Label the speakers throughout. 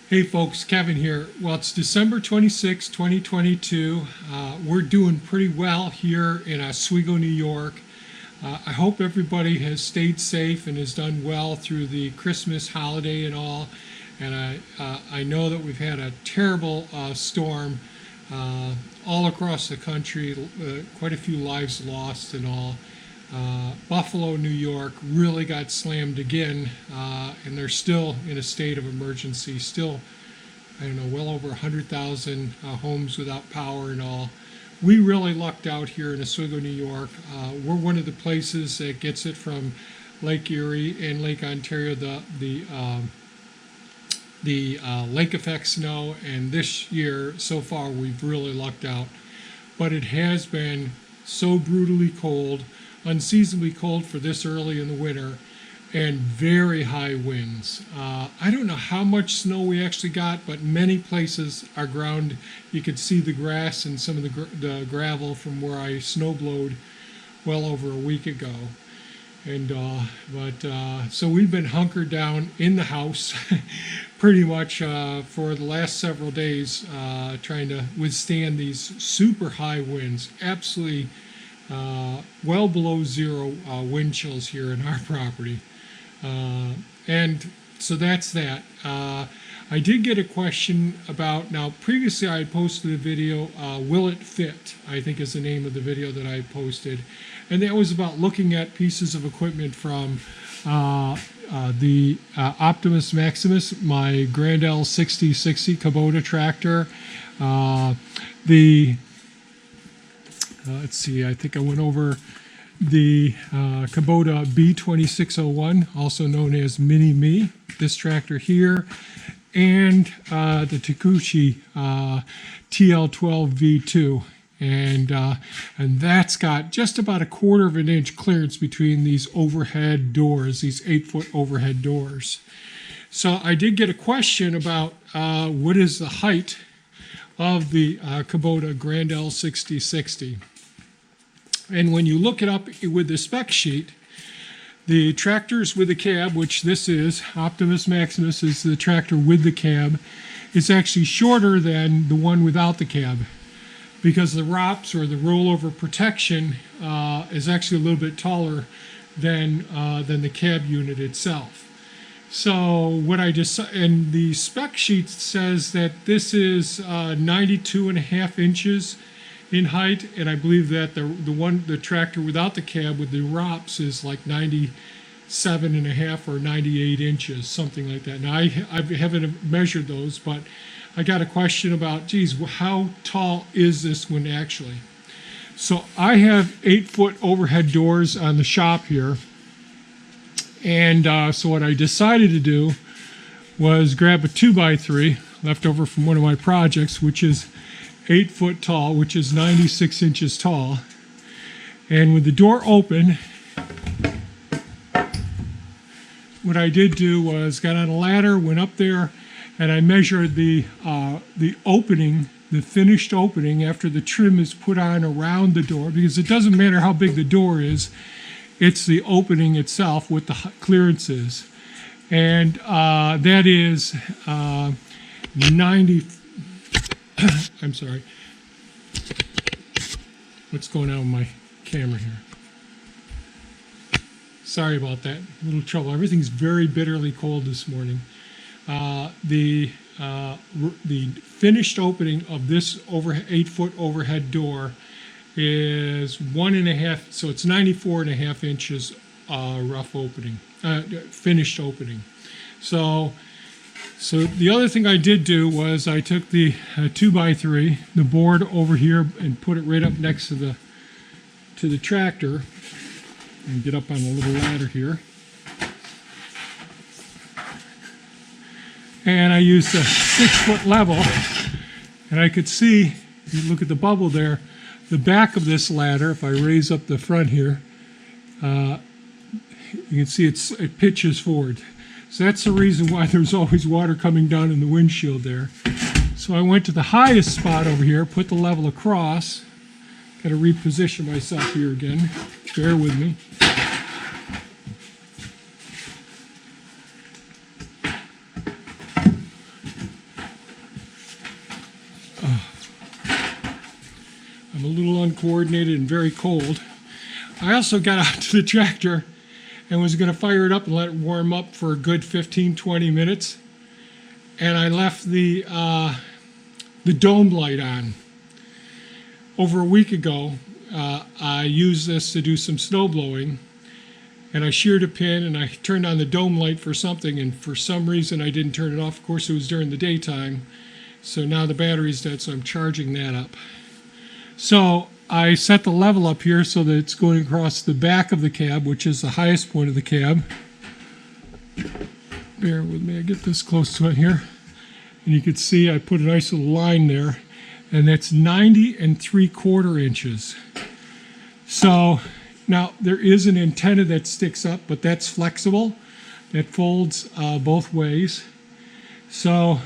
Speaker 1: Hey folks, Kevin here. Well, it's December 26, 2022. We're doing pretty well here in Oswego, New York. I hope everybody has stayed safe and has done well through the Christmas holiday and all. And I know that we've had a terrible storm all across the country, quite a few lives lost and all. Buffalo, New York really got slammed again, and they're still in a state of emergency. Still, I don't know, well over 100,000 homes without power and all. We really lucked out here in Oswego, New York. We're one of the places that gets it from Lake Erie and Lake Ontario, the lake effect snow, and this year so far we've really lucked out. But it has been so brutally cold, unseasonably cold for this early in the winter, and very high winds. I don't know how much snow we actually got, but many places our ground, you could see the grass and some of the gravel from where I snowblowed well over a week ago. And so we've been hunkered down in the house pretty much for the last several days, trying to withstand these super high winds. Absolutely well below zero wind chills here in our property. And so that's that. I did get a question about, now previously I had posted a video, Will It Fit, I think is the name of the video that I posted. And that was about looking at pieces of equipment from the Optimus Maximus, my Grand L6060 Kubota tractor. Let's see, I think I went over the Kubota B2601, also known as Mini Me, this tractor here, and the Takuchi TL12 V2. And that's got just about a 1/4 of an inch clearance between these overhead doors, these 8-foot overhead doors. So I did get a question about what is the height of the Kubota Grand L6060. And when you look it up with the spec sheet, the tractors with the cab, which this is, Optimus Maximus is the tractor with the cab, is actually shorter than the one without the cab, because the ROPS, or the rollover protection, is actually a little bit taller than the cab unit itself. So what I decided, and the spec sheet says that this is 92.5 inches in height, and I believe that the tractor without the cab with the ROPS is like 97.5 or 98 inches, something like that. Now I haven't measured those, but I got a question about, geez, how tall is this one actually? So I have 8-foot overhead doors on the shop here, and so what I decided to do was grab a 2x3 left over from one of my projects, which is 8 foot tall, which is 96 inches tall. And with the door open, what I did do was got on a ladder, went up there, and I measured the opening, the finished opening after the trim is put on around the door, because it doesn't matter how big the door is, it's the opening itself what the clearance is. And that is 90. I'm sorry. What's going on with my camera here? Sorry about that. A little trouble. Everything's very bitterly cold this morning. The finished opening of this 8-foot overhead door is 1.5. So it's 94.5 inches rough opening, finished opening. So the other thing I did do was I took the 2x3, the board over here, and put it right up next to the tractor, and get up on a little ladder here. And I used a 6-foot level, and I could see, if you look at the bubble there, the back of this ladder. If I raise up the front here, you can see it pitches forward. So that's the reason why there's always water coming down in the windshield there. So I went to the highest spot over here, put the level across. Got to reposition myself here again. Bear with me. a little uncoordinated and very cold. I also got out to the tractor and was going to fire it up and let it warm up for a good 15-20 minutes. And I left the dome light on. Over a week ago, I used this to do some snow blowing, and I sheared a pin and I turned on the dome light for something, and for some reason I didn't turn it off. Of course, it was during the daytime. So now the battery's dead, so I'm charging that up. So I set the level up here so that it's going across the back of the cab, which is the highest point of the cab. Bear with me, I get this close to it here. And you can see I put a nice little line there, and that's 90 3/4 inches. So now there is an antenna that sticks up, but that's flexible. That folds both ways. So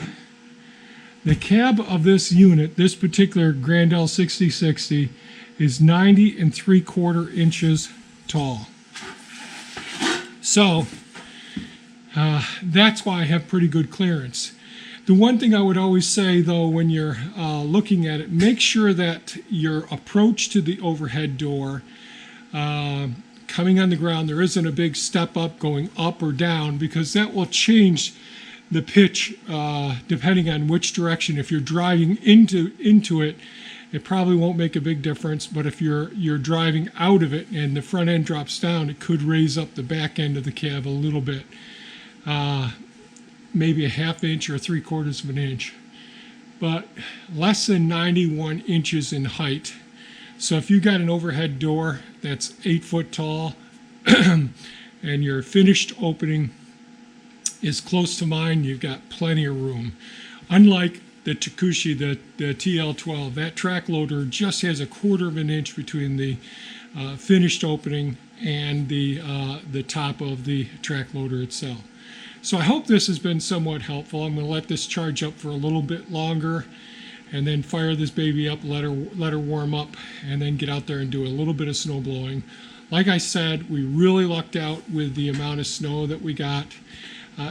Speaker 1: the cab of this unit, this particular Grand L6060, is 90 3/4 inches tall. So that's why I have pretty good clearance. The one thing I would always say, though, when you're looking at it, make sure that your approach to the overhead door, coming on the ground, there isn't a big step up going up or down, because that will change the pitch depending on which direction. If you're driving into it, it probably won't make a big difference, but if you're driving out of it and the front end drops down, it could raise up the back end of the cab a little bit, maybe a 1/2 inch or 3/4 of an inch, but less than 91 inches in height. So if you got an overhead door that's 8 foot tall and your finished opening is close to mine, you've got plenty of room. Unlike the Takushi, the TL12, that track loader just has 1/4 of an inch between the finished opening and the top of the track loader itself. So I hope this has been somewhat helpful. I'm going to let this charge up for a little bit longer and then fire this baby up, let her warm up, and then get out there and do a little bit of snow blowing. Like I said, we really lucked out with the amount of snow that we got.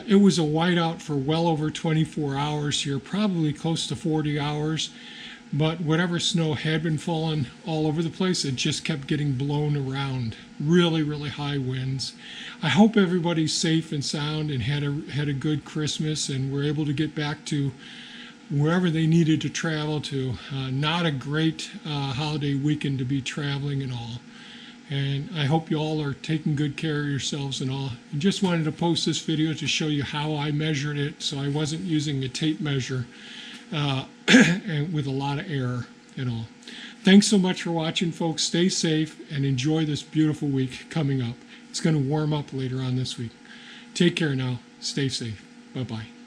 Speaker 1: It was a whiteout for well over 24 hours here, probably close to 40 hours. But whatever snow had been falling all over the place, it just kept getting blown around. Really, really high winds. I hope everybody's safe and sound and had a good Christmas and were able to get back to wherever they needed to travel to. Not a great holiday weekend to be traveling and all. And I hope you all are taking good care of yourselves and all. I just wanted to post this video to show you how I measured it, so I wasn't using a tape measure and with a lot of error and all. Thanks so much for watching, folks. Stay safe and enjoy this beautiful week coming up. It's going to warm up later on this week. Take care now. Stay safe. Bye-bye.